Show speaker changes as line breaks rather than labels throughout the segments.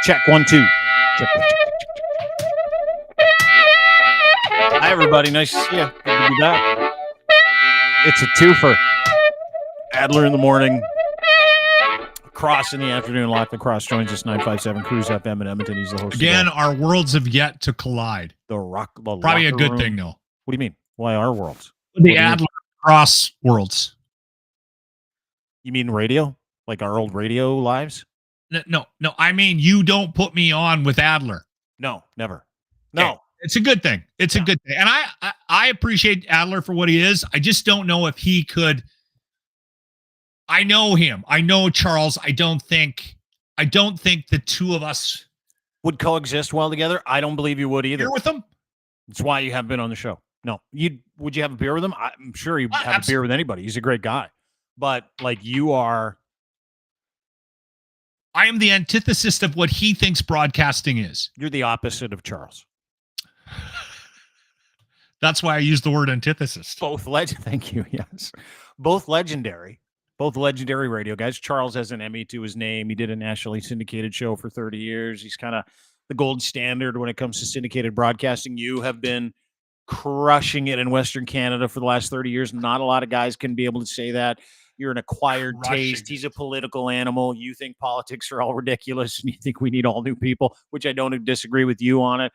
Check 1 2. Check. Hi everybody, nice to see you. Good to be back. It's a twofer. Adler in the morning, Cross in the afternoon. Lochlin Cross joins us 957 Cruise FM in Edmonton. He's the host.
Again, our worlds have yet to collide.
Probably
a good
room.
thing, though.
What do you mean? Why our worlds?
The Adler Cross worlds.
You mean radio? Like our old radio lives?
No. I mean, you don't put me on with Adler.
No, never. No.
Okay. It's a good thing. It's a good thing. And I appreciate Adler for what he is. I just don't know if he could. I know him. I know Charles. I don't think the two of us
would coexist well together. I don't believe you would either.
Beer with him?
That's why you haven't been on the show. No. Would you have a beer with him? I'm sure you'd have a beer with anybody. He's a great guy. But like you are.
I am the antithesis of what he thinks broadcasting is.
You're the opposite of Charles.
That's why I use the word antithesis.
Thank you. Yes. Both legendary radio guys. Charles has an Emmy to his name. He did a nationally syndicated show for 30 years. He's kind of the gold standard when it comes to syndicated broadcasting. You have been crushing it in Western Canada for the last 30 years. Not a lot of guys can be able to say that. You're an acquired taste. He's a political animal. You think politics are all ridiculous and you think we need all new people, which I don't disagree with you on it.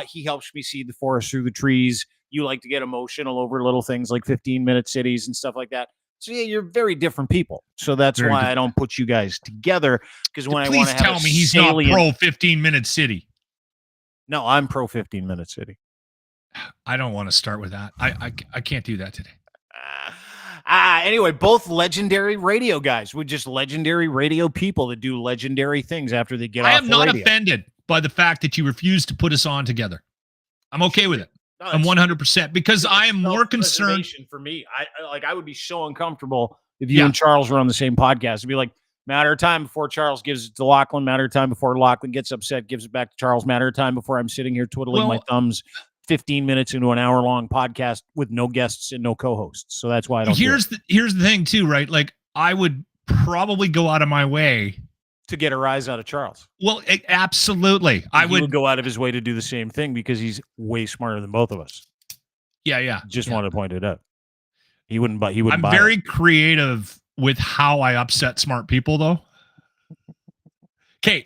He helps me see the forest through the trees. You like to get emotional over little things like 15-minute cities and stuff like that. So yeah, you're very different people. So that's why I don't put you guys together. Because when I want to have
tell me he's not pro 15-minute city.
No, I'm pro 15-minute city.
I don't want to start with that. I can't do that today.
Anyway, both legendary radio guys. We're just legendary radio people that do legendary things after they get off the radio.
I am not offended by the fact that you refuse to put us on together. I'm okay with it. No, I'm 100% because I am more concerned.
For me, I would be so uncomfortable if you and Charles were on the same podcast. It'd be like matter of time before Charles gives it to Lochlin, matter of time before Lochlin gets upset, gives it back to Charles, matter of time before I'm sitting here twiddling my thumbs 15 minutes into an hour-long podcast with no guests and no co-hosts. So that's why I don't.
Here's the thing too, right? Like I would probably go out of my way
to get a rise out of Charles.
Well, absolutely. I would
go out of his way to do the same thing because he's way smarter than both of us.
Yeah.
Just wanted to point it out. He wouldn't.
I'm very creative with how I upset smart people, though. Okay,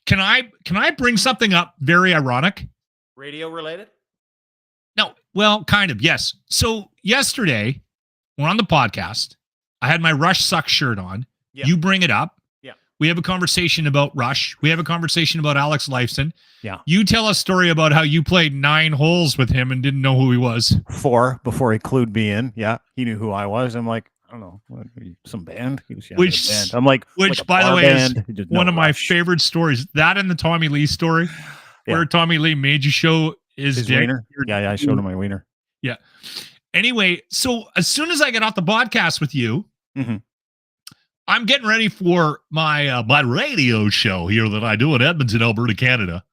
can I bring something up very ironic?
Radio related?
No, well, kind of, yes. So yesterday, we're on the podcast. I had my Rush Sucks shirt on. Yeah. You bring it up.
Yeah.
We have a conversation about Rush. We have a conversation about Alex Lifeson.
Yeah.
You tell a story about how you played 9 holes with him and didn't know who he was.
4 before he clued me in. Yeah, he knew who I was. I'm like, I don't know, some band. He was band. I'm like,
by the way, is one of my favorite stories. That and the Tommy Lee story, where Tommy Lee made you show his dick.
Wiener. Yeah, I showed him my wiener.
Yeah. Anyway, so as soon as I get off the podcast with you, I'm getting ready for my radio show here that I do in Edmonton, Alberta, Canada.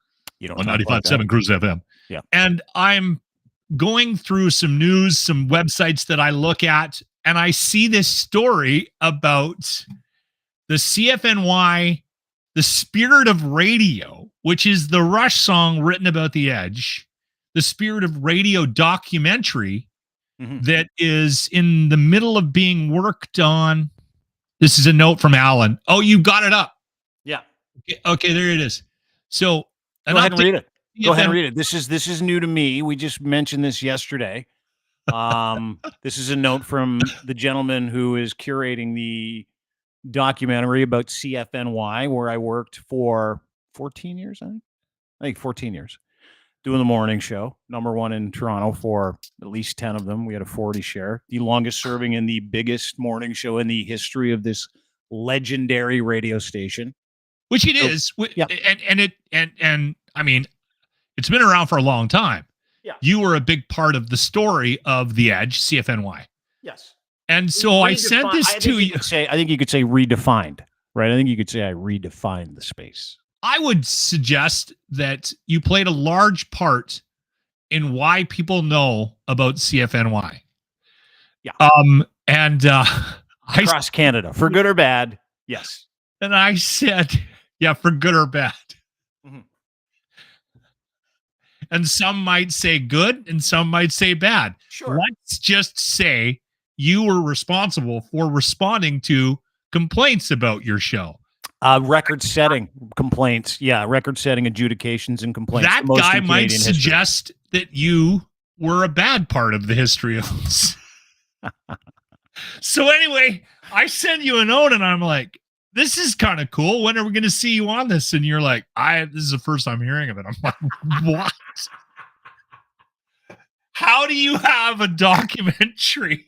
On 95.7 Cruise FM.
Yeah.
And I'm going through some news, some websites that I look at, and I see this story about the CFNY, The Spirit of Radio, which is the Rush song written about the Edge, the Spirit of Radio documentary that is in the middle of being worked on. This is a note from Alan. Oh, you got it up.
Yeah.
Okay, there it is. So
go ahead and read it. Go ahead and read it. This is new to me. We just mentioned this yesterday. This is a note from the gentleman who is curating the documentary about CFNY, where I worked for 14 years, I think 14 years, doing the morning show, #1 in Toronto for at least 10 of them. We had a 40 share, the longest serving and the biggest morning show in the history of this legendary radio station.
Which it is. Yeah. And I mean, it's been around for a long time.
Yeah.
You were a big part of the story of the Edge, CFNY.
Yes.
And so I sent this to you.
I think you could say redefined, right? I think you could say I redefined the space.
I would suggest that you played a large part in why people know about CFNY.
Yeah.
And
across Canada, for good or bad. Yes.
And I said, yeah, for good or bad.
Mhm.
And some might say good and some might say bad.
Sure.
Let's just say you were responsible for responding to complaints about your show.
Record-setting complaints. Yeah, record-setting adjudications and complaints.
That
the most
guy
in
might
Canadian history.
suggest that you were a bad part of the history of this. So anyway, I send you a note and I'm like, this is kind of cool. When are we going to see you on this? And you're like, this is the first I'm hearing of it. I'm like, what? How do you have a documentary?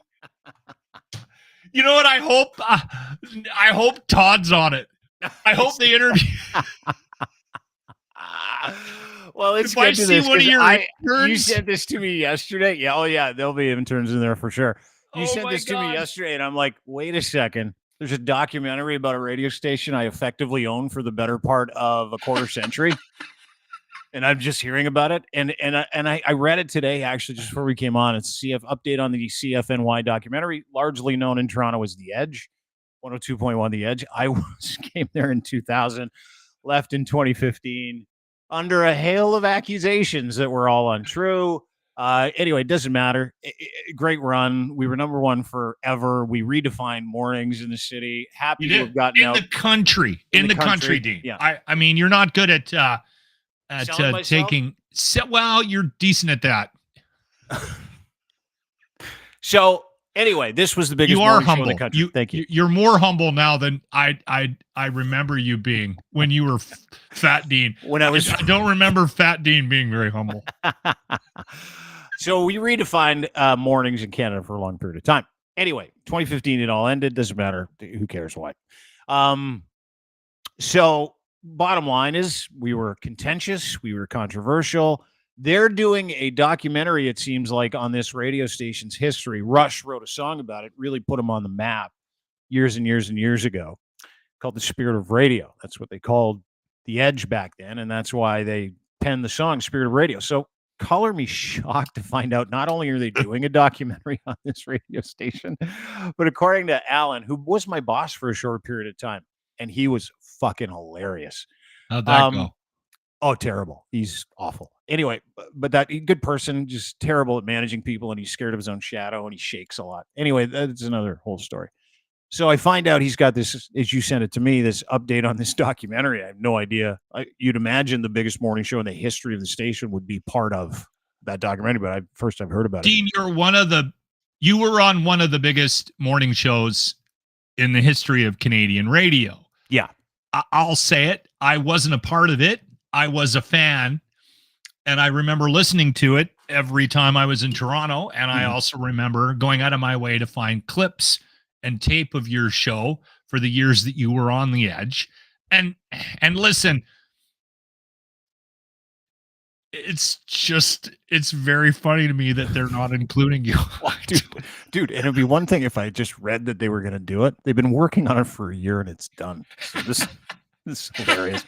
You know what? I hope Todd's on it. I hope they interview.
Well, let's
If I
get to
see
this.
one of
'Cause
your
you
interns,
sent this to me yesterday. Yeah, oh yeah, there'll be interns in there for sure. You
oh
sent
my
this to me
God.
yesterday, and I'm like, wait a second. There's a documentary about a radio station I effectively owned for the better part of a quarter century. And I'm just hearing about it. I read it today, actually, just before we came on. It's CF update on the CFNY documentary, largely known in Toronto as The Edge, 102.1 The Edge. Came there in 2000, left in 2015 under a hail of accusations that were all untrue. Anyway, it doesn't matter. Great run. We were number one forever. We redefined mornings in the city. Happy to have gotten out
in the country. In the country, Dean.
Yeah.
I mean, you're not good at
Selling myself?
taking. Well, you're decent at that.
So anyway, this was the biggest
You are
morning show in
humble.
the country. Thank you.
You're more humble now than I remember you being when you were Fat Dean.
When I was,
I don't remember Fat Dean being very humble.
So we redefined mornings in Canada for a long period of time. Anyway, 2015, it all ended. Doesn't matter. Who cares why? So bottom line is we were contentious. We were controversial. They're doing a documentary, it seems like, on this radio station's history. Rush wrote a song about it, really put them on the map years and years and years ago, called The Spirit of Radio. That's what they called The Edge back then, and that's why they penned the song Spirit of Radio. So color me shocked to find out not only are they doing a documentary on this radio station, but according to Alan, who was my boss for a short period of time, and he was fucking hilarious.
How'd that go?
Oh, terrible. He's awful. Anyway, but that good person, just terrible at managing people, and he's scared of his own shadow, and he shakes a lot. Anyway, that's another whole story. So I find out he's got this, as you sent it to me, this update on this documentary. I have no idea. You'd imagine the biggest morning show in the history of the station would be part of that documentary, but I've heard about
Dean,
it.
you were on one of the biggest morning shows in the history of Canadian radio.
Yeah.
I'll say it. I wasn't a part of it. I was a fan, and I remember listening to it every time I was in Toronto, and I also remember going out of my way to find clips and tape of your show for the years that you were on The Edge. And listen, it's very funny to me that they're not including you.
Dude, and it'd be one thing if I just read that they were going to do it. They've been working on it for a year and it's done. So this is hilarious.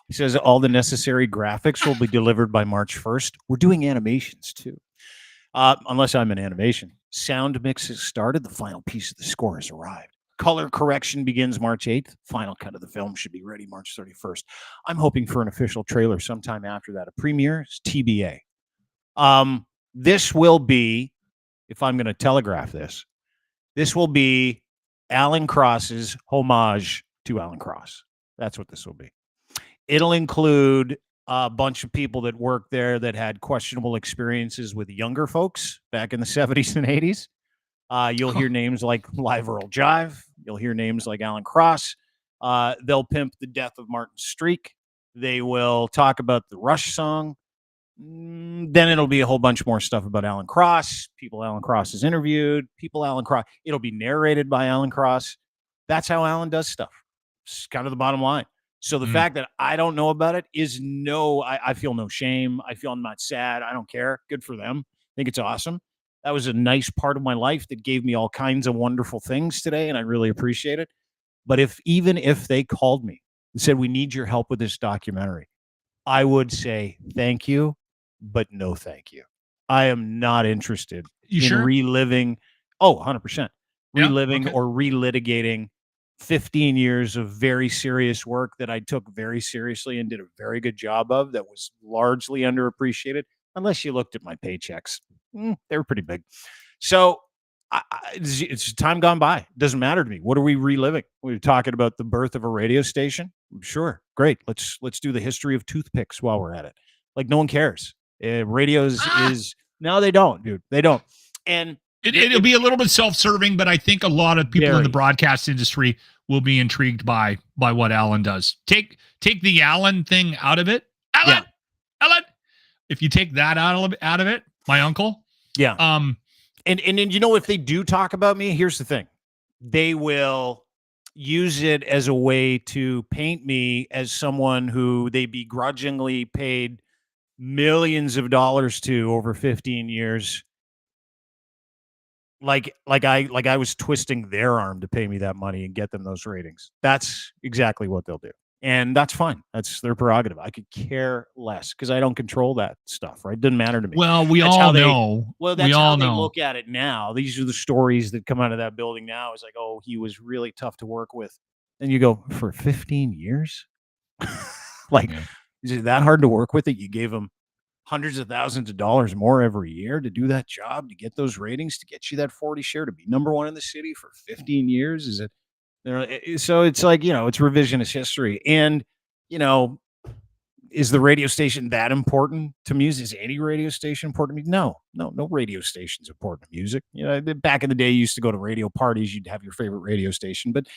He says all the necessary graphics will be delivered by March 1st. We're doing animations too. Unless I'm in animation. Sound mix has started. The final piece of the score has arrived. Color correction begins March 8th. Final cut of the film should be ready March 31st. I'm hoping for an official trailer sometime after that. A premiere is TBA. This will be, if I'm going to telegraph this will be Alan Cross's homage to Alan Cross. That's what this will be. It'll include a bunch of people that worked there that had questionable experiences with younger folks back in the 70s and 80s. You'll hear names like Live Earl Jive. You'll hear names like Alan Cross. They'll pimp the death of Martin Streak. They will talk about the Rush song. Then it'll be a whole bunch more stuff about Alan Cross, people Alan Cross has interviewed, It'll be narrated by Alan Cross. That's how Alan does stuff. It's kind of the bottom line. So the fact that I don't know about it is I feel no shame. I feel I'm not sad. I don't care. Good for them. I think it's awesome. That was a nice part of my life that gave me all kinds of wonderful things today, and I really appreciate it. But even if they called me and said, we need your help with this documentary, I would say thank you, but no thank you. I am not interested in reliving. Oh, 100%. Reliving or relitigating 15 years of very serious work that I took very seriously and did a very good job of that was largely underappreciated, unless you looked at my paychecks. They were pretty big. So it's time gone by. It doesn't matter to me. What are we reliving? We're talking about the birth of a radio station. Sure, great. Let's do the history of toothpicks while we're at it. Like no one cares. Radios is no, they don't, dude. They don't. And
it'll be a little bit self-serving, but I think a lot of people in the
Very.
broadcast industry will be intrigued by what Alan does. Take the Alan thing out of it. Alan. If you take that out of it, my uncle.
Yeah. And you know, if they do talk about me, here's the thing. They will use it as a way to paint me as someone who they begrudgingly paid millions of dollars to over 15 years. Like I was twisting their arm to pay me that money and get them those ratings. That's exactly what they'll do. And that's fine. That's their prerogative. I could care less because I don't control that stuff, right? It doesn't matter to me.
Well, that's how they
look at it now. These are the stories that come out of that building now. It's like, oh, he was really tough to work with. And you go, for 15 years? Is it that hard to work with that you gave him hundreds of thousands of dollars more every year to do that job, to get those ratings, to get you that 40 share, to be number one in the city for 15 years? Is it? So it's like, it's revisionist history. And, is the radio station that important to music? Is any radio station important to me? No radio station's important to music. Back in the day, you used to go to radio parties. You'd have your favorite radio station, but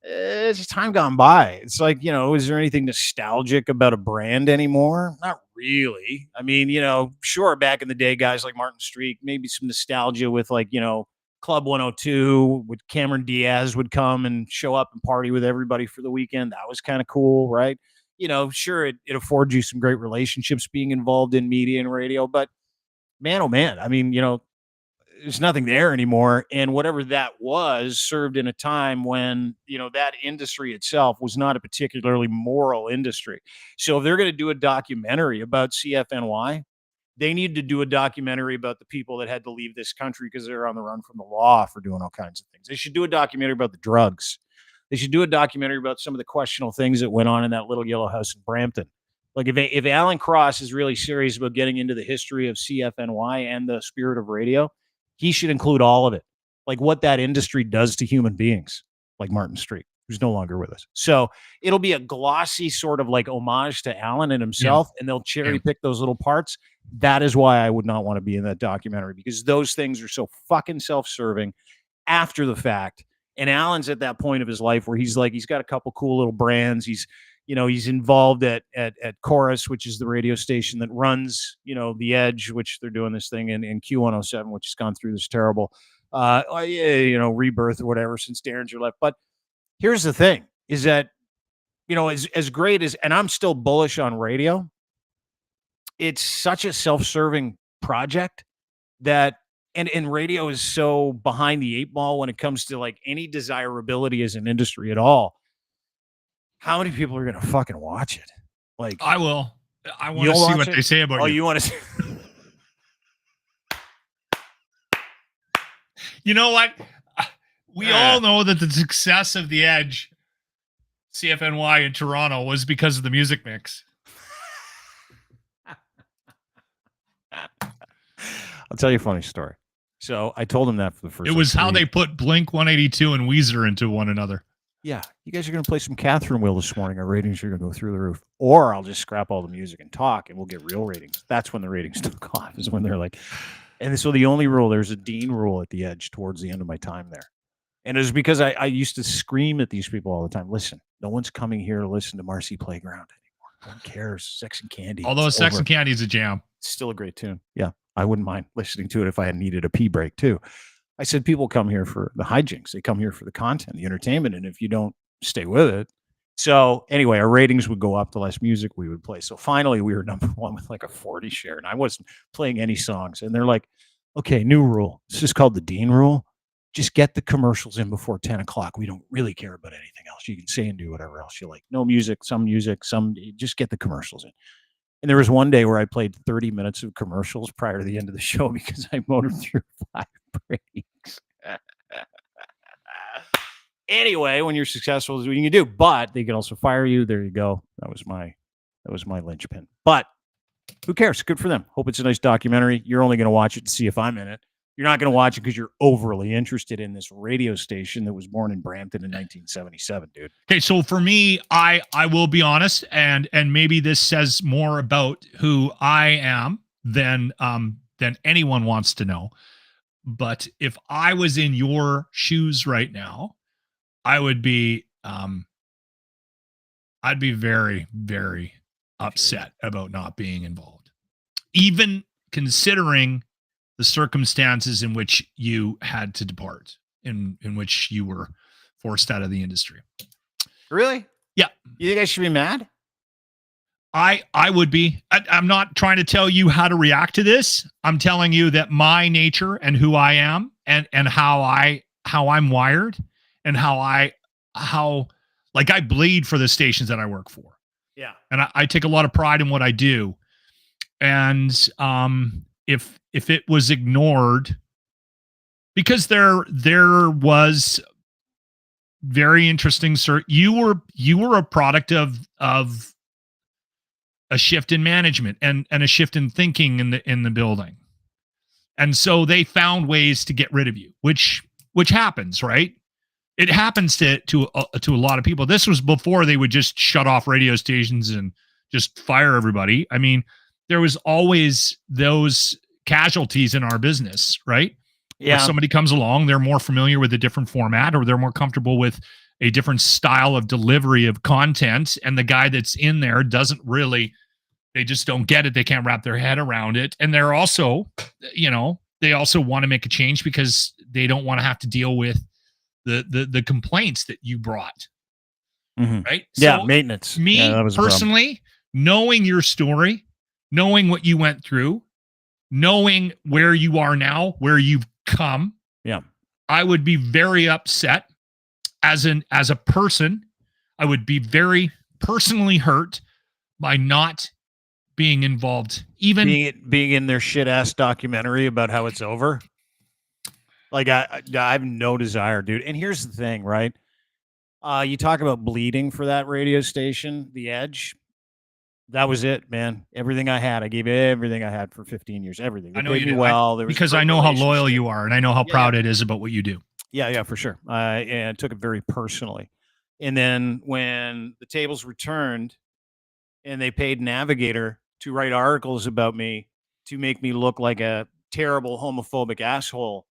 it's time gone by. It's like, is there anything nostalgic about a brand anymore? Not really. I mean, sure, back in the day, guys like Martin Streak, maybe some nostalgia with like, Club 102 with Cameron Diaz would come and show up and party with everybody for the weekend. That was kind of cool, right? Sure, it affords you some great relationships being involved in media and radio, but man, oh man, I mean, there's nothing there anymore. And whatever that was served in a time when, that industry itself was not a particularly moral industry. So if they're going to do a documentary about CFNY, they need to do a documentary about the people that had to leave this country because they're on the run from the law for doing all kinds of things. They should do a documentary about the drugs. They should do a documentary about some of the questionable things that went on in that little yellow house in Brampton. Like if Alan Cross is really serious about getting into the history of CFNY and the spirit of radio, he should include all of it. Like what that industry does to human beings, like Martin Street, who's no longer with us. So it'll be a glossy sort of like homage to Alan and himself, and they'll cherry pick those little parts. That is why I would not want to be in that documentary, because those things are so fucking self-serving after the fact. And Alan's at that point of his life where he's got a couple cool little brands. He's involved at Chorus, which is the radio station that runs, The Edge, which they're doing this thing in Q107, which has gone through this terrible, rebirth or whatever since Derringer left. But here's the thing is that, as great as, and I'm still bullish on radio, it's such a self-serving project that, and radio is so behind the eight ball when it comes to like any desirability as an industry at all. How many people are going to fucking watch it? Like,
I will. I want to see what they say about you.
Oh, you want to see?
You know what? We all know that the success of The Edge, CFNY in Toronto, was because of the music mix.
I'll tell you a funny story. So I told him that for the first time.
It was how they put Blink 182 and Weezer into one another.
Yeah, you guys are going to play some Catherine Wheel this morning. Our ratings are going to go through the roof. Or I'll just scrap all the music and talk, and we'll get real ratings. That's when the ratings took off, is when they're like... And so the only rule, there's a Dean rule at The Edge towards the end of my time there. And it was because I used to scream at these people all the time. Listen, no one's coming here to listen to Marcy Playground anymore. No one cares. Sex and Candy.
Although Sex and Candy is a jam.
It's still a great tune. Yeah, I wouldn't mind listening to it if I had needed a pee break too. I said people come here for the hijinks. They come here for the content, the entertainment. And if you don't stay with it. So anyway, our ratings would go up the less music we would play. So finally we were number one with like a 40 share, and I wasn't playing any songs. And they're like, okay, new rule. This is called the Dean rule. Just get the commercials in before 10 o'clock. We don't really care about anything else. You can say and do whatever else you like. No music, some just get the commercials in. And there was one day where I played 30 minutes of commercials prior to the end of the show because I motored through 5 breaks. Anyway, when you're successful, is what you can do. But they can also fire you. There you go. That was my linchpin. But who cares? Good for them. Hope it's a nice documentary. You're only going to watch it to see if I'm in it. You're not going to watch it because you're overly interested in this radio station that was born in Brampton in 1977, dude.
Okay, so for me, I will be honest, and maybe this says more about who I am than anyone wants to know. But if I was in your shoes right now, I would be I'd be very, very upset about not being involved, even considering the circumstances in which you had to depart, in which you were forced out of the industry.
Really?
Yeah.
You think I should be mad?
I would be. I'm not trying to tell you how to react to this. I'm telling you that my nature and who I am and how I'm wired and how I bleed for the stations that I work for.
Yeah.
And I take a lot of pride in what I do. And if it was ignored, because there was very interesting, sir, you were a product of a shift in management and a shift in thinking in the building. And so they found ways to get rid of you, which happens, right? It happens to a lot of people. This was before they would just shut off radio stations and just fire everybody. I mean, there was always those casualties in our business, right?
Yeah.
If somebody comes along, they're more familiar with a different format, or they're more comfortable with a different style of delivery of content, and the guy that's in there doesn't really, they just don't get it. They can't wrap their head around it. And they're also, they also want to make a change because they don't want to have to deal with the complaints that you brought.
Mm-hmm.
Right?
Yeah,
so
maintenance.
Me
that was
personally, knowing your story, knowing what you went through, knowing where you are now, where you've come,
yeah,
I would be very upset as a person. I would be very personally hurt by not being involved, even
being in their shit ass documentary about how it's over. Like I have no desire, dude. And here's the thing, right? You talk about bleeding for that radio station, The Edge. That was it, man. Everything I had, I gave everything I had for 15 years. Everything. They
I know
paid
you
me
do.
well. There was
because I know how loyal you are, and I know how proud it is about what you do.
Yeah, for sure. And I took it very personally. And then when the tables were turned, and they paid Navigator to write articles about me to make me look like a terrible homophobic asshole,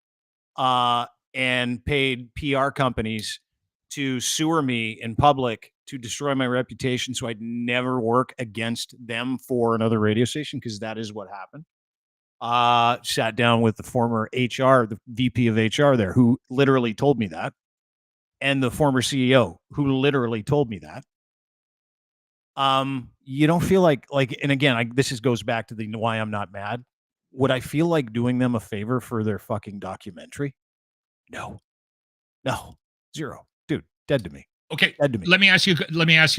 and paid PR companies to sewer me in public to destroy my reputation so I'd never work against them for another radio station, because that is what happened. Sat down with the former HR, the VP of HR there, who literally told me that, and the former CEO, who literally told me that. You don't feel like, and again, this goes back to the why I'm not mad. Would I feel like doing them a favor for their fucking documentary? No, zero, dude, dead to me.
Okay,
dead to me.
Let me ask you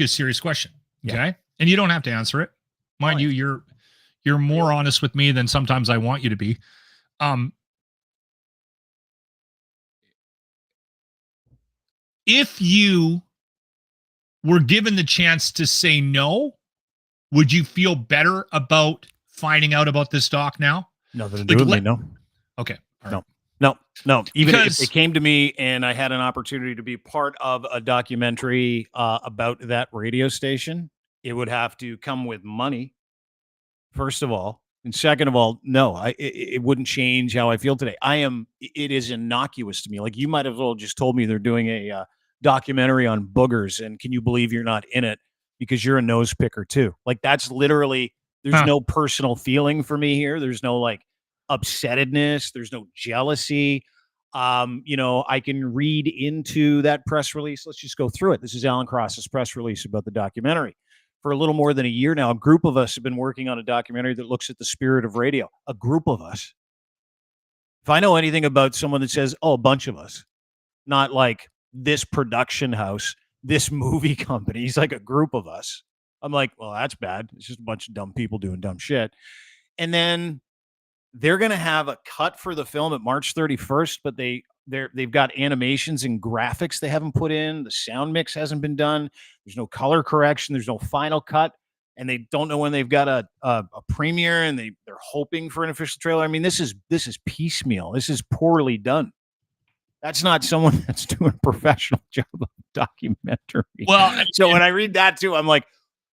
a serious question. Okay, yeah. And you don't have to answer it. Mind you, you're more honest with me than sometimes I want you to be. If you were given the chance to say no, would you feel better about finding out about this doc now?
Nothing to do with me, no.
Okay.
No. Even if it came to me and I had an opportunity to be part of a documentary about that radio station, it would have to come with money, first of all. And second of all, no, it wouldn't change how I feel today. It is innocuous to me. Like, you might as well just told me they're doing a documentary on boogers, and can you believe you're not in it because you're a nose picker too? Like, that's literally, there's no personal feeling for me here. There's no like upsettedness. There's no jealousy. I can read into that press release. Let's just go through it. This is Alan Cross's press release about the documentary. For a little more than a year now, a group of us have been working on a documentary that looks at the spirit of radio. A group of us. If I know anything about someone that says, oh, a bunch of us, not like this production house, this movie company, he's like a group of us. I'm like, well, that's bad. It's just a bunch of dumb people doing dumb shit. And then they're going to have a cut for the film at March 31st, but they they've got animations and graphics they haven't put in. The sound mix hasn't been done. There's no color correction. There's no final cut, and they don't know when they've got a premiere, and they're hoping for an official trailer. I mean, this is piecemeal. This is poorly done. That's not someone that's doing a professional job of documentary.
Well,
so when I read that too, I'm like,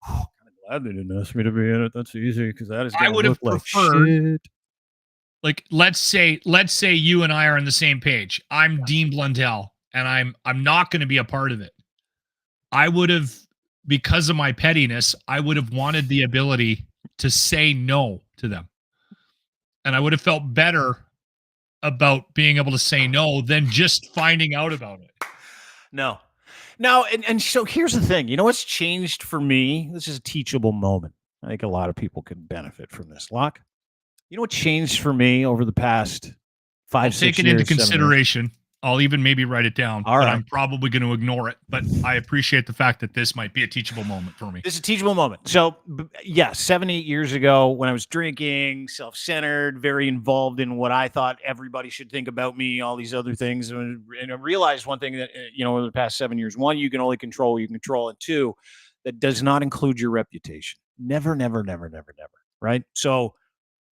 I'm kind of glad they didn't ask me to be in it. That's easy because that is going to look like shit.
Like, let's say you and I are on the same page. I'm Dean Blundell, and I'm not going to be a part of it. I would have, because of my pettiness, I would have wanted the ability to say no to them, and I would have felt better about being able to say no than just finding out about it.
No, and so here's the thing. You know what's changed for me? This is a teachable moment. I think a lot of people could benefit from this. Locke, you know what changed for me over the past 5, 6 years?
Take it into consideration. I'll even maybe write it down, but I'm probably going to ignore it. But I appreciate the fact that this might be a teachable moment for me.
This is a teachable moment. So, yeah, 7, 8 years ago when I was drinking, self-centered, very involved in what I thought everybody should think about me, all these other things. And I realized one thing that, over the past 7 years, one, you can only control what you can control. And two, that does not include your reputation. Never, never, never, never, never. Right? So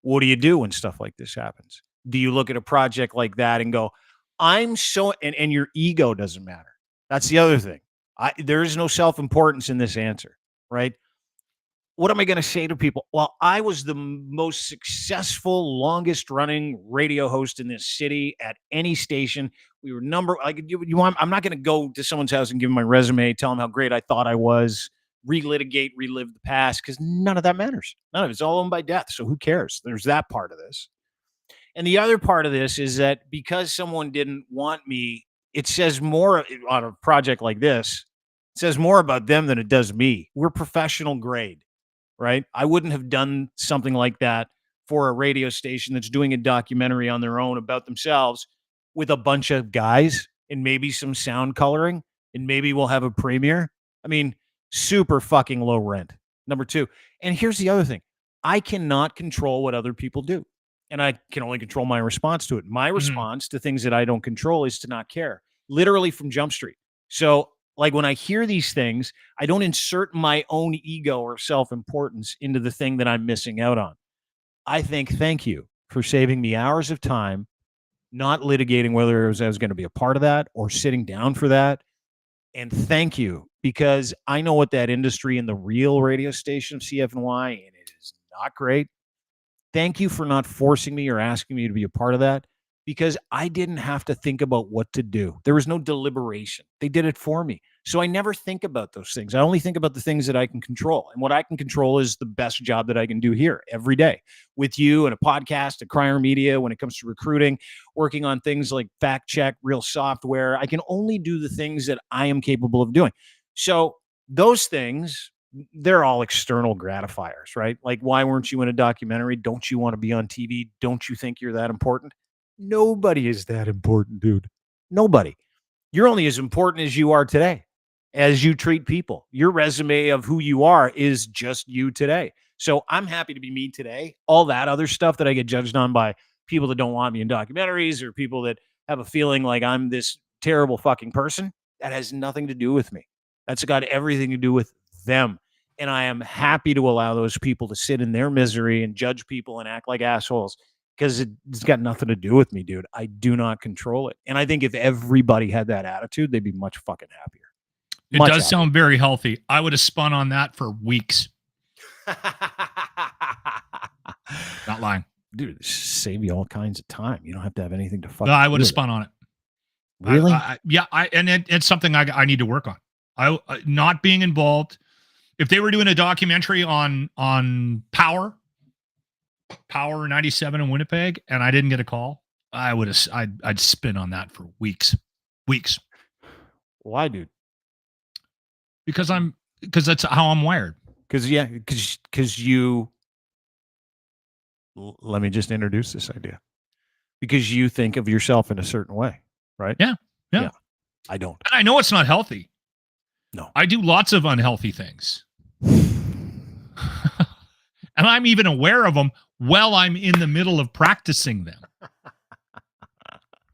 what do you do when stuff like this happens? Do you look at a project like that and go, I'm so, and your ego doesn't matter. That's the other thing. There is no self-importance in this answer, right? What am I going to say to people? Well, I was the most successful, longest running radio host in this city at any station. We were I'm not going to go to someone's house and give them my resume, tell them how great I thought I was, relive the past, because none of that matters. None of it's all owned by death. So who cares? There's that part of this. And the other part of this is that because someone didn't want me, it says more on a project like this. It says more about them than it does me. We're professional grade, right? I wouldn't have done something like that for a radio station that's doing a documentary on their own about themselves with a bunch of guys and maybe some sound coloring, and maybe we'll have a premiere. I mean, super fucking low rent. Number two. And here's the other thing. I cannot control what other people do. And I can only control my response to it. My response to things that I don't control is to not care, literally from Jump Street. So, like, when I hear these things, I don't insert my own ego or self-importance into the thing that I'm missing out on. I think, thank you for saving me hours of time, not litigating whether I was going to be a part of that or sitting down for that. And thank you, because I know what that industry and the real radio station of CFNY, and it is not great. Thank you for not forcing me or asking me to be a part of that, because I didn't have to think about what to do. There was no deliberation. They did it for me. So I never think about those things. I only think about the things that I can control. And what I can control is the best job that I can do here every day with you and a podcast, at Crier Media, when it comes to recruiting, working on things like fact check, real software. I can only do the things that I am capable of doing. So those things, they're all external gratifiers, right? Like, why weren't you in a documentary? Don't you want to be on TV? Don't you think you're that important? Nobody is that important, dude. Nobody. You're only as important as you are today, as you treat people. Your resume of who you are is just you today. So I'm happy to be me today. All that other stuff that I get judged on by people that don't want me in documentaries or people that have a feeling like I'm this terrible fucking person, that has nothing to do with me. That's got everything to do with them. And I am happy to allow those people to sit in their misery and judge people and act like assholes, because it's got nothing to do with me, dude. I do not control it. And I think if everybody had that attitude, they'd be much fucking happier.
It does sound very healthy. I would have spun on that for weeks. Not lying.
Dude, save you all kinds of time. You don't have to have anything to fucking
No, I would have spun on it.
Really?
It's something I need to work on. Not being involved. If they were doing a documentary on Power 97 in Winnipeg, and I didn't get a call, I'd spin on that for weeks.
Why, dude?
Because that's how I'm wired.
Because let me just introduce this idea. Because you think of yourself in a certain way, right?
Yeah.
I don't.
And I know it's not healthy.
No.
I do lots of unhealthy things. And I'm even aware of them while I'm in the middle of practicing them.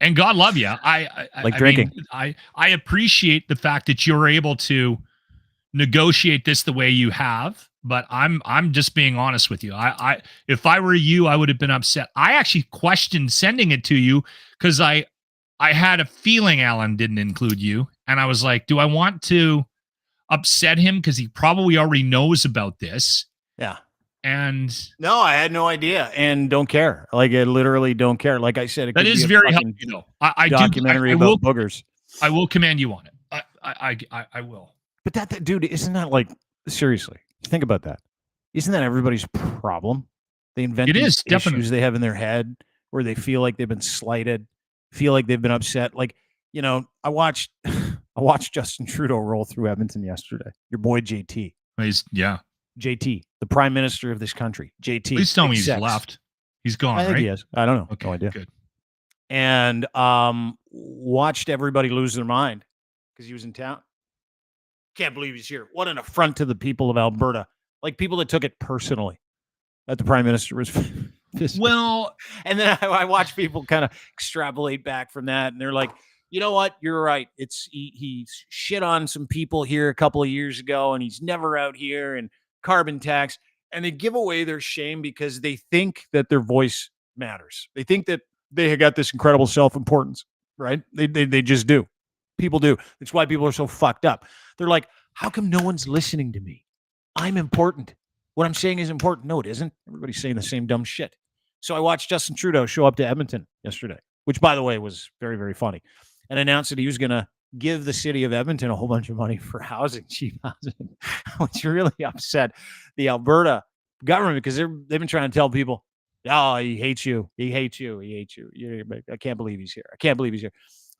And God love you. I
Like drinking.
I appreciate the fact that you're able to negotiate this the way you have, but I'm just being honest with you. I if I were you, I would have been upset. I actually questioned sending it to you because I had a feeling Alan didn't include you, and I was like, do I want to upset him because he probably already knows about this?
Yeah.
And
no, I had no idea and don't care. Like, I literally don't care. Like I said, it
that
could
is
be a
very
fucking
helpful, though. I
documentary
do. I will.
about boogers.
I will commend you on it. I will.
But that dude, isn't that like, seriously, think about that. Isn't that everybody's problem? They invent
It
these
is, definitely.
issues they have in their head where they feel like they've been slighted, feel like they've been upset. Like, I watched Justin Trudeau roll through Edmonton yesterday. Your boy JT.
Yeah.
JT, the prime minister of this country. JT.
Please tell me he's
sex.
left. He's gone,
I think
right?
he is. I don't know.
Okay,
No idea.
good.
And watched everybody lose their mind because he was in town. Can't believe he's here. What an affront to the people of Alberta. Like, people that took it personally that the prime minister was
well,
and then I watch people kind of extrapolate back from that, and they're like, you know what, you're right, it's he shit on some people here a couple of years ago, and he's never out here, and carbon tax, and they give away their shame because they think that their voice matters. They think that they have got this incredible self-importance, right? They just do. People do. That's why people are so fucked up. They're like, how come no one's listening to me? I'm important. What I'm saying is important. No, it isn't. Everybody's saying the same dumb shit. So I watched Justin Trudeau show up to Edmonton yesterday, which, by the way, was very, very funny, and announced that he was going to give the city of Edmonton a whole bunch of money for housing, cheap housing, which really upset the Alberta government because they've been trying to tell people, oh, he hates you. He hates you. He hates you. I can't believe he's here. I can't believe he's here.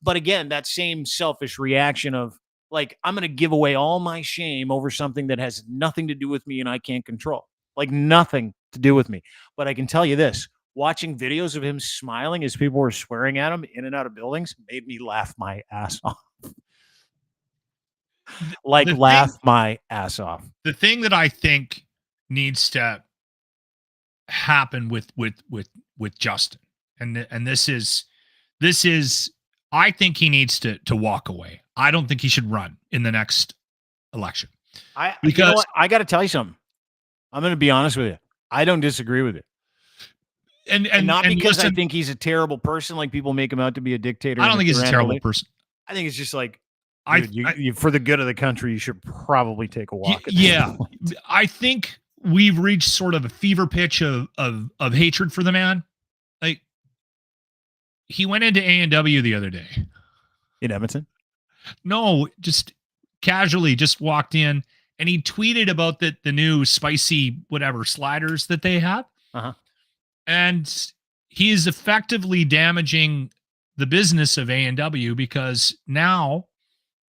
But again, that same selfish reaction of, like, I'm going to give away all my shame over something that has nothing to do with me and I can't control. Like, nothing to do with me. But I can tell you this, watching videos of him smiling as people were swearing at him in and out of buildings made me laugh my ass off. My ass off.
The thing that I think needs to happen with Justin, and this is I think he needs to walk away. I don't think he should run in the next election.
You know what? I got to tell you something. I'm going to be honest with you. I don't disagree with it. And not because I think he's a terrible person, like people make him out to be a dictator.
I don't think he's a terrible person.
I think it's just like, dude, for the good of the country, you should probably take a walk.
Yeah. I think we've reached sort of a fever pitch of hatred for the man. Like, he went into A&W the other day.
In Edmonton?
No, just casually just walked in, and he tweeted about the new spicy whatever sliders that they have.
Uh-huh.
And he is effectively damaging the business of A&W because now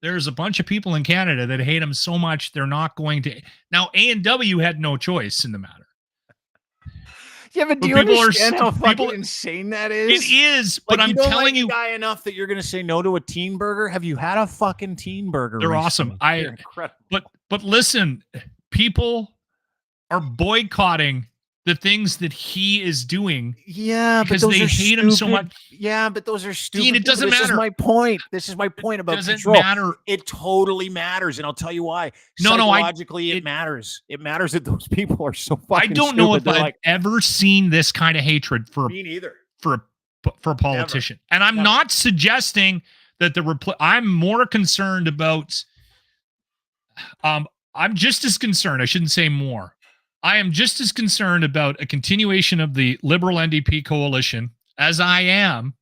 there's a bunch of people in Canada that hate him so much they're not going to. Now, A&W had no choice in the matter.
Yeah, but do you understand how fucking insane that is?
It is, but I'm telling you,
guy enough that you're going to say no to a teen burger. Have you had a fucking teen burger?
They're
recently?
awesome. They're incredible. But listen, people are boycotting the things that he is doing.
Yeah,
because they hate him so much.
Yeah, but those are stupid.
Dean, it doesn't matter.
This is my point. This is my point about control. It doesn't matter. It totally matters, and I'll tell you why. Psychologically, it matters. It matters that those people are so fucking.
I don't know if I've ever seen this kind of hatred for
me neither.
For a politician, and I'm not suggesting that I'm more concerned about. I'm just as concerned. I shouldn't say more. I am just as concerned about a continuation of the Liberal NDP coalition as I am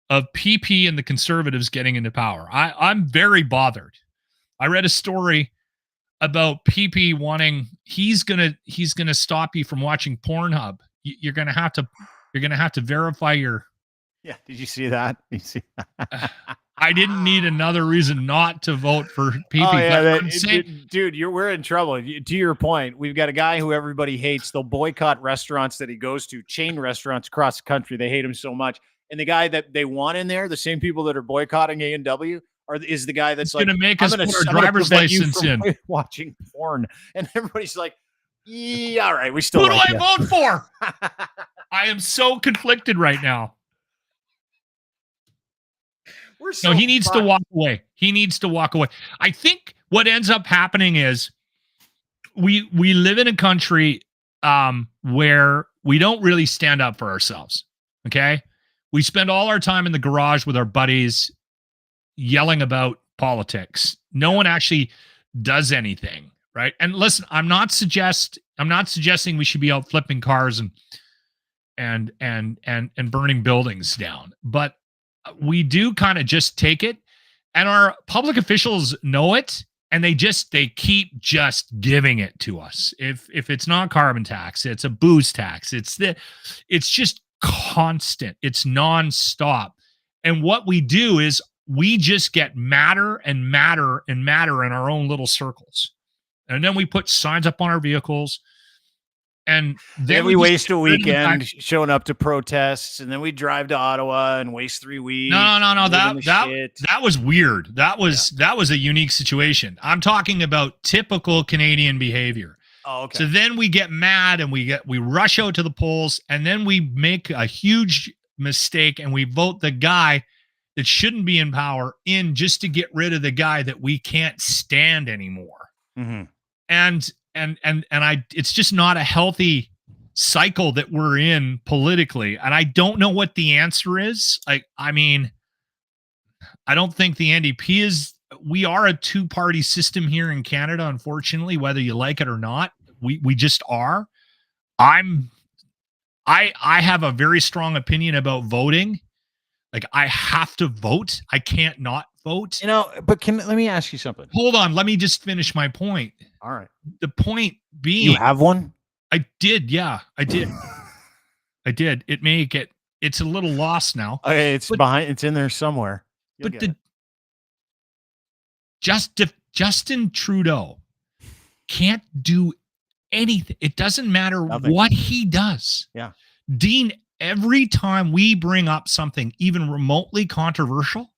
of PP and the Conservatives getting into power. I'm very bothered. I read a story about PP wanting he's gonna stop you from watching Pornhub. You're gonna have to verify your.
Yeah, did you see that?
I didn't need another reason not to vote for PP.
Oh, yeah, dude, we're in trouble. To your point, we've got a guy who everybody hates. They'll boycott restaurants that he goes to, chain restaurants across the country. They hate him so much. And the guy that they want in there, the same people that are boycotting A&W, is the guy that's
going to make us put our driver's license in
watching porn. And everybody's like, yeah, all right, we still.
Who do I vote for? I am so conflicted right now.
We're so
No, he needs to
fucked.
walk away. He needs to walk away. I think what ends up happening is we live in a country where we don't really stand up for ourselves. Okay? We spend all our time in the garage with our buddies yelling about politics. No one actually does anything, right? And listen, I'm not suggesting we should be out flipping cars and burning buildings down, but we do kind of just take it, and our public officials know it, and they keep just giving it to us. If it's not carbon tax, it's a booze tax. It's just constant. It's nonstop. And what we do is we just get madder and madder and madder in our own little circles. And then we put signs up on our vehicles. And then
we waste a weekend showing up to protests, and then we drive to Ottawa and waste 3 weeks.
No. That was weird. That was a unique situation. I'm talking about typical Canadian behavior.
Oh, okay.
So then we get mad and we rush out to the polls, and then we make a huge mistake and we vote the guy that shouldn't be in power in just to get rid of the guy that we can't stand anymore.
Mm-hmm.
And it's just not a healthy cycle that we're in politically. And I don't know what the answer is. I mean, I don't think the NDP is. We are a two-party system here in Canada, unfortunately, whether you like it or not. We just are. I have a very strong opinion about voting. Like, I have to vote. I can't not vote.
But let me ask you something.
Hold on. Let me just finish my point.
All right.
The point being,
you have one?
I did. Yeah, I did. I did. It's a little lost now.
Okay, it's in there somewhere.
Justin Trudeau can't do anything. It doesn't matter what he does.
Yeah.
Dean, every time we bring up something even remotely controversial,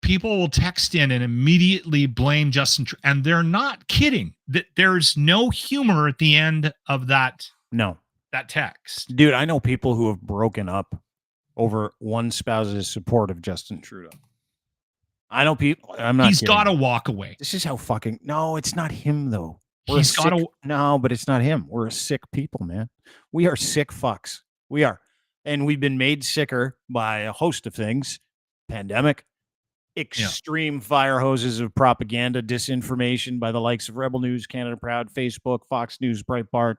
people will text in and immediately blame Justin Trudeau. And they're not kidding. That there's no humor at the end of that.
No.
That text.
Dude, I know people who have broken up over one spouse's support of Justin Trudeau. I know people. I'm not.
He's got to walk away.
This is how fucking. No, it's not him though.
He's got to.
No, but it's not him. We're a sick people, man. We are sick fucks. We are, and we've been made sicker by a host of things: pandemic, extreme fire hoses of propaganda, disinformation by the likes of Rebel News, Canada Proud, Facebook, Fox News, Breitbart.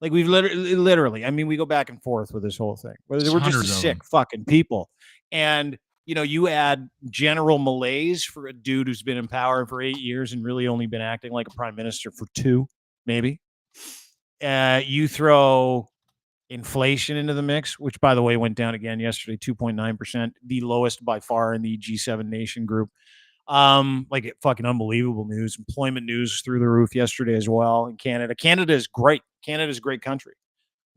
Like, we've literally, I mean, we go back and forth with this whole thing. We're just sick fucking people. And, you add general malaise for a dude who's been in power for 8 years and really only been acting like a prime minister for 2, maybe. You throw inflation into the mix, which, by the way, went down again yesterday, 2.9%, the lowest by far in the G7 nation group. Fucking unbelievable news. Employment news through the roof yesterday as well in Canada. Canada is great. Canada's a great country.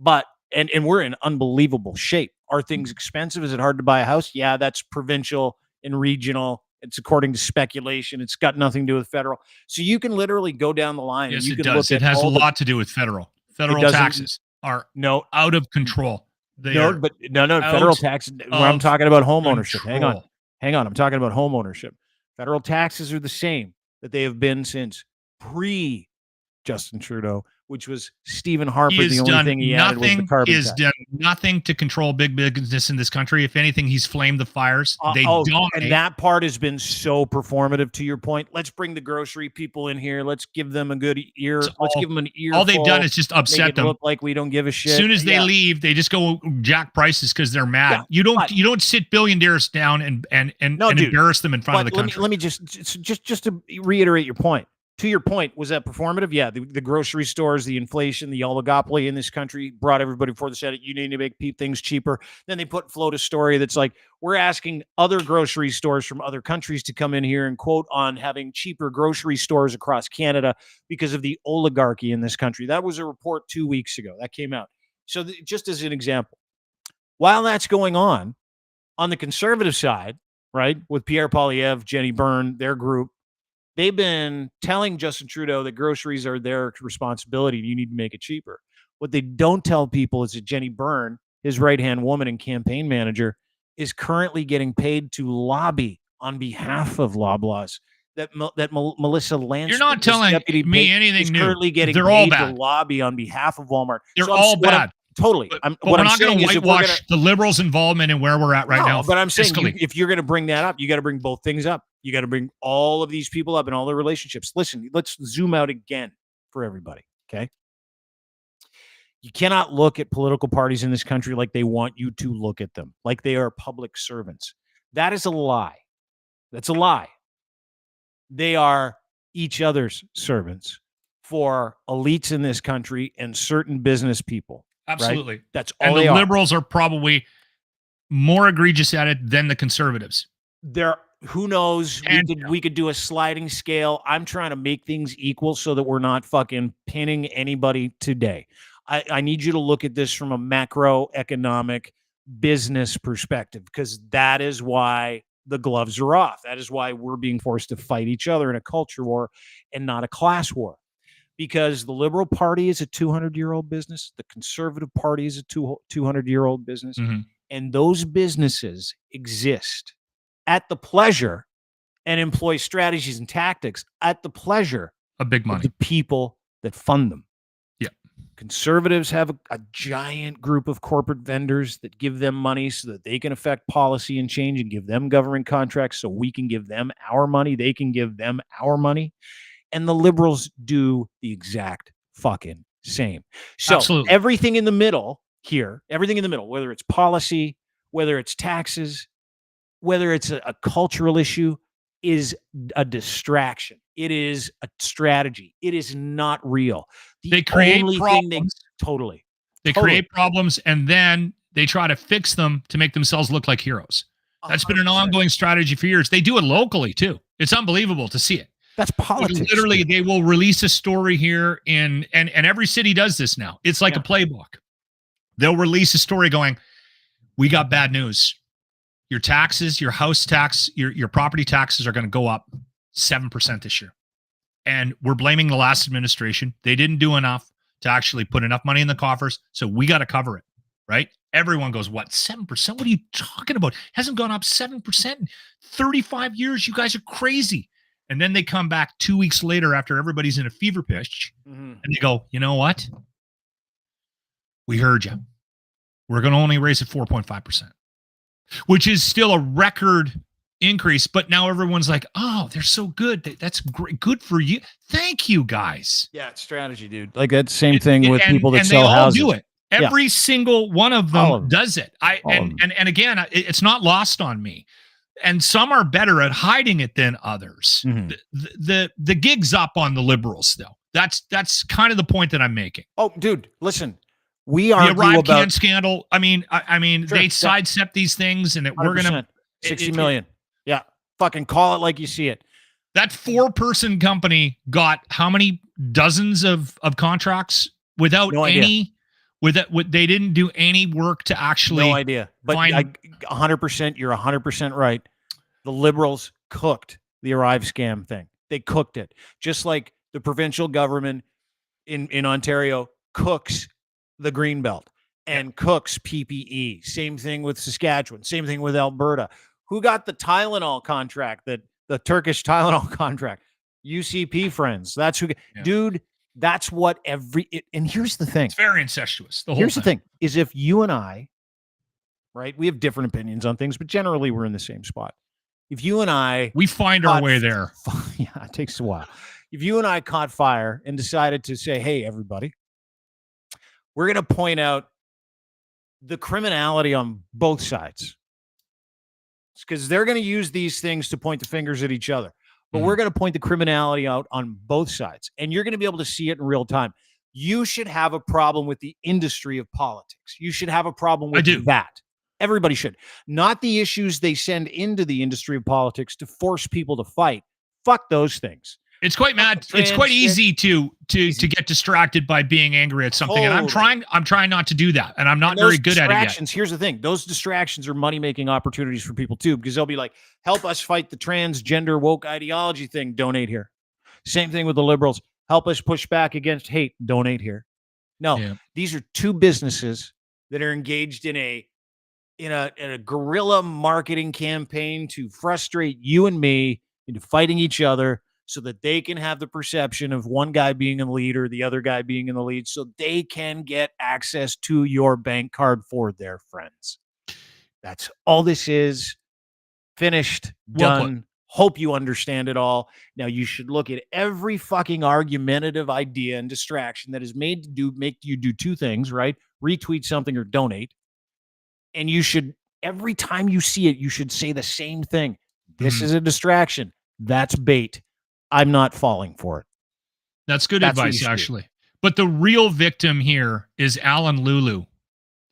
But and we're in unbelievable shape. Are things expensive? Is it hard to buy a house? Yeah, that's provincial and regional. It's according to speculation. It's got nothing to do with federal. So you can literally go down the line.
Yes,
and you
it
can
does. It has a lot to do with federal. Federal taxes are out of control.
No, federal taxes. Where I'm talking about home ownership. Hang on. I'm talking about home ownership. Federal taxes are the same that they have been since pre-Justin Trudeau, which was Stephen Harper. The only thing he added was the carbon tax.
He has done nothing to control big business in this country. If anything, he's flamed the fires. They dominate.
And that part has been so performative, to your point. Let's bring the grocery people in here. Let's give them a good ear. Let's give them an ear.
All they've done is just upset them.
Look like we don't give a shit.
As soon as they leave, they just go jack prices because they're mad. Yeah, you don't sit billionaires down and embarrass them in front of the country.
Let me just to reiterate your point. To your point, was that performative? Yeah, the grocery stores, the inflation, the oligopoly in this country brought everybody before the Senate. You need to make things cheaper. Then they float a story that's like, we're asking other grocery stores from other countries to come in here and quote on having cheaper grocery stores across Canada because of the oligarchy in this country. That was a report 2 weeks ago. That came out. So just as an example, while that's going on the conservative side, right, with Pierre Poilievre, Jenny Byrne, their group, they've been telling Justin Trudeau that groceries are their responsibility and you need to make it cheaper. What they don't tell people is that Jenny Byrne, his right-hand woman and campaign manager, is currently getting paid to lobby on behalf of Loblaws. Melissa Lanston,
You're not telling me anything
is
new.
currently getting
They're all
paid to
bad.
lobby on behalf of Walmart.
They're all bad.
Totally.
But we're not going to whitewash the Liberals' involvement in where we're at right now.
But I'm saying if you're going to bring that up, you got to bring both things up. You got to bring all of these people up and all their relationships. Listen, let's zoom out again for everybody, okay? You cannot look at political parties in this country like they want you to look at them, like they are public servants. That is a lie. That's a lie. They are each other's servants for elites in this country and certain business people.
Absolutely.
Right? That's all.
And
the
Liberals are probably more egregious at it than the Conservatives.
Who knows? We could do a sliding scale. I'm trying to make things equal so that we're not fucking pinning anybody today. I need you to look at this from a macroeconomic business perspective, because that is why the gloves are off. That is why we're being forced to fight each other in a culture war and not a class war. Because the Liberal Party is a 200-year-old business. The Conservative Party is a 200-year-old business.
Mm-hmm.
And those businesses exist at the pleasure and employ strategies and tactics at the pleasure
of big money,
of the people that fund them.
Yeah.
Conservatives have a giant group of corporate vendors that give them money so that they can affect policy and change and give them government contracts so we can give them our money. They can give them our money. And the Liberals do the exact fucking same. So
Absolutely.
Everything in the middle here, whether it's policy, whether it's taxes, whether it's a cultural issue, is a distraction. It is a strategy. It is not real.
They create problems. They create problems, and then they try to fix them to make themselves look like heroes. That's 100%. Been an ongoing strategy for years. They do it locally, too. It's unbelievable to see it.
That's politics.
Literally, they will release a story here and every city does this now. It's like a playbook. They'll release a story going, we got bad news. Your taxes, your house tax, your property taxes are going to go up 7% this year. And we're blaming the last administration. They didn't do enough to actually put enough money in the coffers, so we got to cover it, right? Everyone goes, what, 7%? What are you talking about? It hasn't gone up 7% in 35 years. You guys are crazy. And then they come back 2 weeks later after everybody's in a fever pitch, and they go, you know what? We heard you. We're going to only raise it 4.5%, which is still a record increase. But now everyone's like, oh, they're so good. That's great. Good for you. Thank you, guys.
Yeah, it's strategy, dude. Like that same thing with people that sell houses.
And they all do it. Every single one of them does it. And again, it's not lost on me. And some are better at hiding it than others. Mm-hmm. The gig's up on the Liberals, though. That's kind of the point that I'm making.
Oh, dude, listen. We are
the arrived can scandal. I mean, sure, they sidestep these things, and we're gonna
60 million. Yeah, fucking call it like you see it.
That 4-person company got how many dozens of contracts without any. They didn't do any work to actually.
No idea. But 100%. You're 100% right. The Liberals cooked the Arrive scam thing. They cooked it, just like the provincial government in Ontario cooks the Greenbelt and cooks PPE. Same thing with Saskatchewan. Same thing with Alberta. Who got the Tylenol contract? The Turkish Tylenol contract? UCP friends. That's who. Yeah. Dude. That's what and here's the thing.
It's very incestuous. The
thing is, if you and I, right, we have different opinions on things, but generally we're in the same spot. If you and
we find our way there.
Yeah, it takes a while. If you and I caught fire and decided to say, hey, everybody, we're going to point out the criminality on both sides. Because they're going to use these things to point the fingers at each other. But we're going to point the criminality out on both sides, and you're going to be able to see it in real time. You should have a problem with the industry of politics. You should have a problem with that. Everybody should. Not the issues they send into the industry of politics to force people to fight. Fuck those things.
It's quite mad. It's quite easy to get distracted by being angry at something. Totally. And I'm trying not to do that. And I'm not very good at it yet.
Here's the thing. Those distractions are money-making opportunities for people too, because they'll be like, help us fight the transgender woke ideology thing. Donate here. Same thing with the Liberals. Help us push back against hate. Donate here. No, these are two businesses that are engaged in a in a guerrilla marketing campaign to frustrate you and me into fighting each other so that they can have the perception of one guy being in the lead or the other guy being in the lead so they can get access to your bank card for their friends. That's all this is. Finished, done. Hope you understand it all. Now you should look at every fucking argumentative idea and distraction that is made to make you do two things, right? Retweet something or donate. And you should, every time you see it, you should say the same thing. This is a distraction. That's bait. I'm not falling for it.
That's good advice, actually. But the real victim here is Alan Lulu,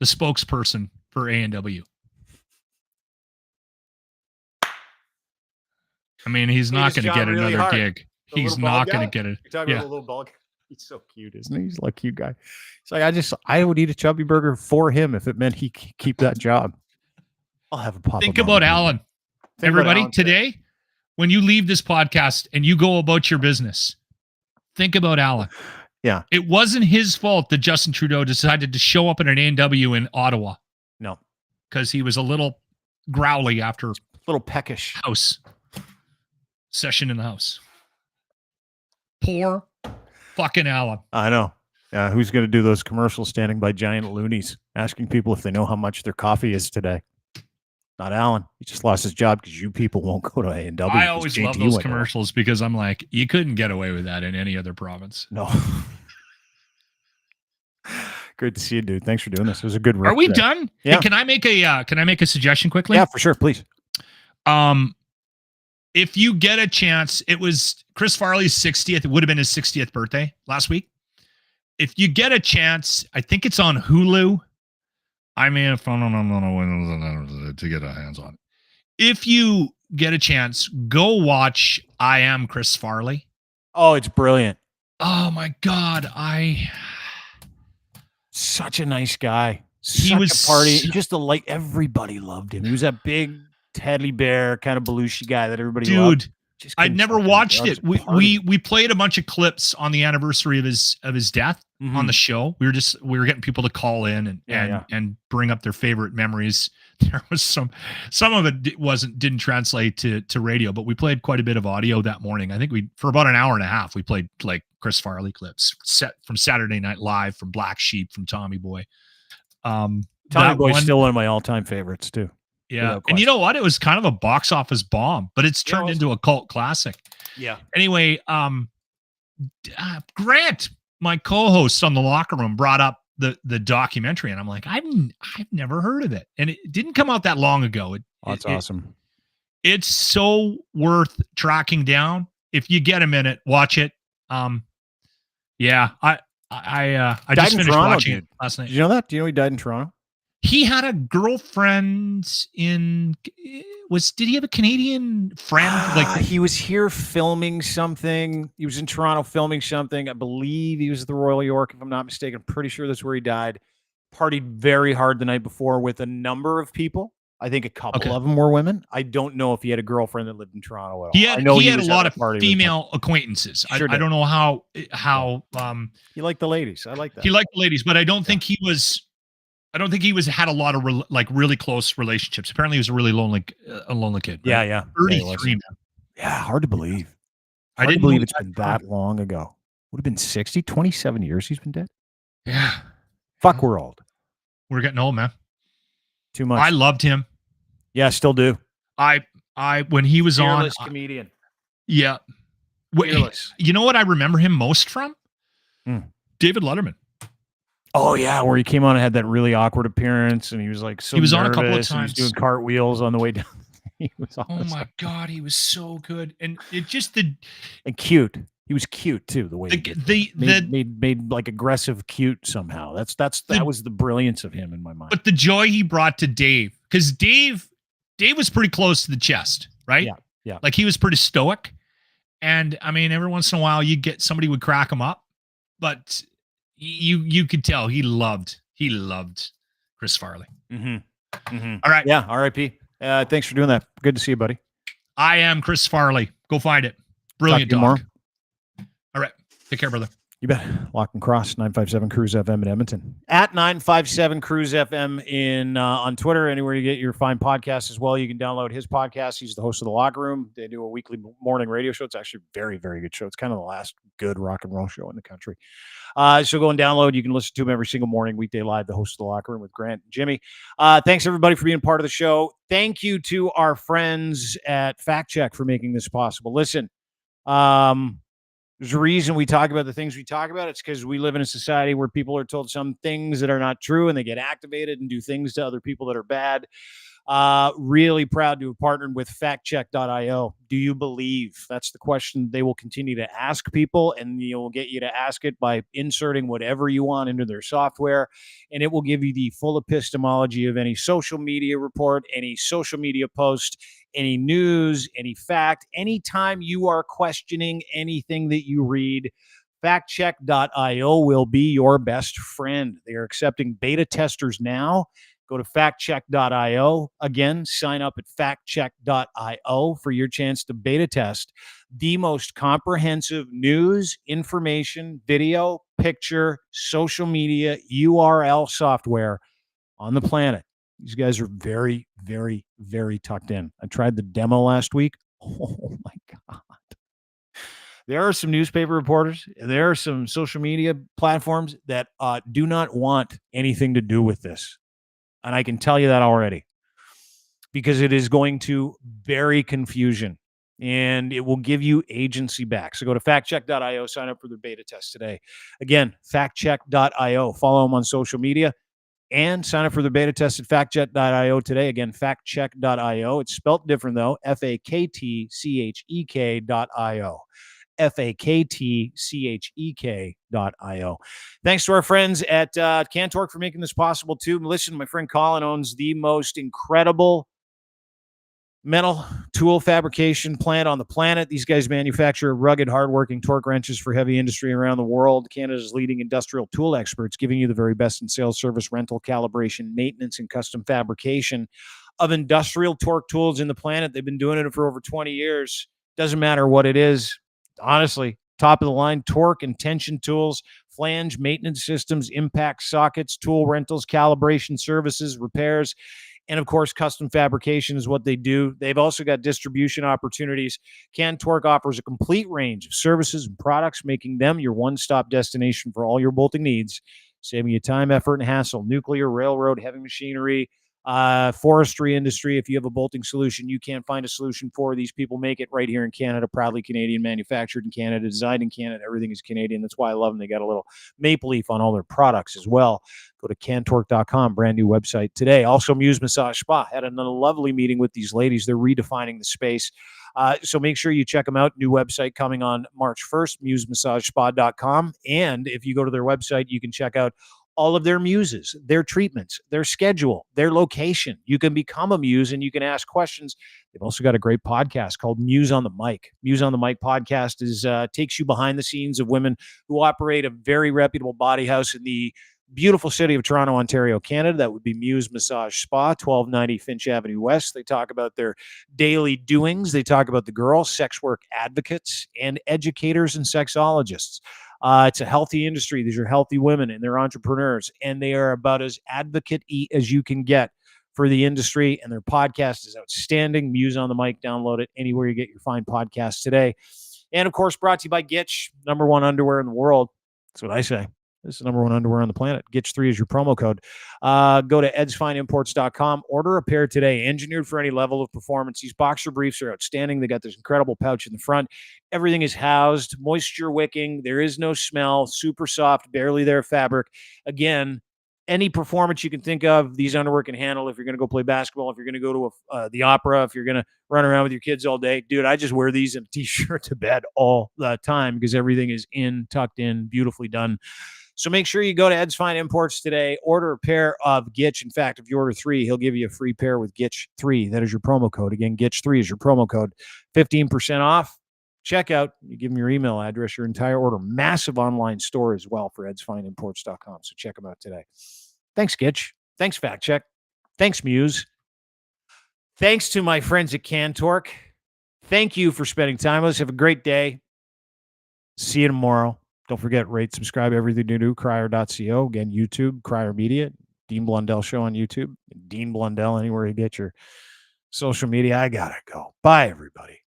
the spokesperson for A&W. I mean, he's not going to get
really
another gig. He's not going to get it.
You're talking about the little ball guy. He's so cute, isn't he? He's like a cute guy. It's like, I would eat a chubby burger for him if it meant he keep that job. I'll have a pop.
Think about Alan. Everybody, today, when you leave this podcast and you go about your business, think about Alan.
Yeah.
It wasn't his fault that Justin Trudeau decided to show up at an A&W in Ottawa.
No.
Because he was a little growly after
a little peckish
house session in the house. Poor fucking Alan.
I know. Who's going to do those commercials standing by giant loonies asking people if they know how much their coffee is today? Not Alan. He just lost his job because you people won't go to A&W.
I always love those commercials because I'm like, you couldn't get away with that in any other province.
No. Great to see you, dude. Thanks for doing this. It was a good
Are we done?
Yeah.
Hey, can I make a suggestion quickly?
Yeah, for sure. Please.
If you get a chance, it was Chris Farley's 60th. It would have been his 60th birthday last week. If you get a chance, I think it's on Hulu. I may have found on to get our hands on it. If you get a chance, go watch I Am Chris Farley.
Oh, it's brilliant.
Oh my God.
Such a nice guy.
He was
a party. Just everybody loved him. He was that big teddy bear kind of Belushi guy that everybody loved.
I'd never watched it. We played a bunch of clips on the anniversary of his death on the show. We were getting people to call in and bring up their favorite memories. There was some of it didn't translate to radio, but we played quite a bit of audio that morning. I think for about an hour and a half, we played like Chris Farley clips set from Saturday Night Live, from Black Sheep, from Tommy Boy.
Tommy Boy's still one of my all-time favorites too.
Yeah. And you know what? It was kind of a box office bomb, but it's turned into a cult classic.
Yeah.
Anyway, Grant, my co-host on the Locker Room, brought up the documentary, and I'm like, I've never heard of it. And it didn't come out that long ago.
That's awesome.
It's so worth tracking down. If you get a minute, watch it. Yeah. I just finished watching it last night.
Did you know that? Do you know he died in Toronto?
He had a girlfriend did he have a Canadian friend?
He was here filming something. He was in Toronto filming something. I believe he was at the Royal York, if I'm not mistaken. I'm pretty sure that's where he died. Partied very hard the night before with a number of people. I think a couple of them were women. I don't know if he had a girlfriend that lived in Toronto at all.
He had a lot of female acquaintances. I don't know how
he liked the ladies. I like that.
He liked the ladies, but I don't think he had a lot of really close relationships. Apparently, he was a really lonely kid. Right?
Yeah.
33.
Yeah, hard to believe.
I didn't
believe it's been that long ago. Would have been 60, 27 years he's been dead.
Yeah.
Fuck, we're old.
We're getting old, man.
Too much.
I loved him.
Yeah, still do.
When he was
Fearless comedian.
Yeah.
Fearless.
You know what I remember him most from? David Letterman.
Oh yeah, where he came on and had that really awkward appearance, and he was like
he was on a couple of times.
He was doing cartwheels on the way down. He was awesome.
Oh my God, he was so good, and it just
and cute. He was cute too. The way made like aggressive cute somehow. That was the brilliance of him in my mind.
But the joy he brought to Dave, because Dave was pretty close to the chest, right?
Yeah.
Like he was pretty stoic, and I mean, every once in a while you get somebody would crack him up, but you could tell he loved Chris Farley. All right.
Yeah. R.I.P. Thanks for doing that. Good to see you, buddy.
I Am Chris Farley. Go find it. Brilliant dog. All right. Take care, brother.
You bet. Lock and Cross, 957 Cruise FM in Edmonton. At 957 Cruise FM on Twitter, anywhere you get your fine podcasts as well. You can download his podcast. He's the host of The Locker Room. They do a weekly morning radio show. It's actually a very, very good show. It's kind of the last good rock and roll show in the country. So go and download. You can listen to him every single morning, weekday live, the host of The Locker Room with Grant and Jimmy. Thanks, everybody, for being part of the show. Thank you to our friends at Fact Check for making this possible. Listen, there's a reason we talk about the things we talk about. It's because we live in a society where people are told some things that are not true and they get activated and do things to other people that are bad. Really proud to have partnered with factcheck.io. Do you believe? That's the question they will continue to ask people, and you'll get you to ask it by inserting whatever you want into their software, and it will give you the full epistemology of any social media report, any social media post, any news, any fact. Anytime you are questioning anything that you read, factcheck.io will be your best friend. They are accepting beta testers now. Go to factcheck.io. Again, sign up at factcheck.io for your chance to beta test the most comprehensive news, information, video, picture, social media, URL software on the planet. These guys are very, very, very tucked in. I tried the demo last week. Oh my God. There are some newspaper reporters, there are some social media platforms that do not want anything to do with this. And I can tell you that already, because it is going to bury confusion and it will give you agency back. So go to factcheck.io, sign up for the beta test today. Again, factcheck.io. Follow them on social media and sign up for the beta test at factcheck.io today. Again, factcheck.io. It's spelled different, though. factcheck.io. factcheck.io. Thanks to our friends at Cantork for making this possible, too. Listen, my friend Colin owns the most incredible metal tool fabrication plant on the planet. These guys manufacture rugged, hardworking torque wrenches for heavy industry around the world. Canada's leading industrial tool experts, giving you the very best in sales, service, rental, calibration, maintenance, and custom fabrication of industrial torque tools in the planet. They've been doing it for over 20 years. Doesn't matter what it is. Honestly, top of the line torque and tension tools, flange maintenance systems, impact sockets, tool rentals, calibration services, repairs, and of course, custom fabrication is what they do. They've also got distribution opportunities. Cantork offers a complete range of services and products, making them your one-stop destination for all your bolting needs, saving you time, effort, and hassle. Nuclear, railroad, heavy machinery, forestry industry. If you have a bolting solution you can't find a solution for, these people make it right here in Canada, proudly Canadian, manufactured in Canada, designed in Canada. Everything is Canadian. That's why I love them. They got a little maple leaf on all their products as well. Go to cantork.com, brand new website today. Also, Muse Massage Spa. Had a lovely meeting with these ladies. They're redefining the space. So make sure you check them out. New website coming on March 1st, musemassagespA.com. And if you go to their website, you can check out all of their muses, their treatments, their schedule, their location. You can become a muse and you can ask questions. They've also got a great podcast called Muse on the Mic. Muse on the Mic podcast takes you behind the scenes of women who operate a very reputable body house in the beautiful city of Toronto, Ontario, Canada. That would be Muse Massage Spa, 1290 Finch Avenue West. They talk about their daily doings. They talk about the girls, sex work advocates, and educators and sexologists. It's a healthy industry. These are healthy women, and they're entrepreneurs, and they are about as advocate-y as you can get for the industry, and their podcast is outstanding. Muse on the Mic. Download it anywhere you get your fine podcasts today. And, of course, brought to you by Gitch, number one underwear in the world. That's what I say. This is number one underwear on the planet. Gitch3 is your promo code. Go to edsfineimports.com. Order a pair today. Engineered for any level of performance. These boxer briefs are outstanding. They got this incredible pouch in the front. Everything is housed. Moisture wicking. There is no smell. Super soft. Barely there fabric. Again, any performance you can think of, these underwear can handle. If you're going to go play basketball, if you're going to go to the opera, if you're going to run around with your kids all day. Dude, I just wear these in a t-shirt to bed all the time because everything is tucked in, beautifully done. So make sure you go to Ed's Fine Imports today. Order a pair of Gitch. In fact, if you order 3, he'll give you a free pair with Gitch3. That is your promo code. Again, Gitch3 is your promo code. 15% off. Checkout. You give them your email address, your entire order. Massive online store as well for edsfineimports.com. So check them out today. Thanks, Gitch. Thanks, Fact Check. Thanks, Muse. Thanks to my friends at Cantork. Thank you for spending time with us. Have a great day. See you tomorrow. Don't forget, rate, subscribe, everything you do, crier.co. Again, YouTube, Crier Media, Dean Blundell Show on YouTube, Dean Blundell, anywhere you get your social media. I gotta go. Bye, everybody.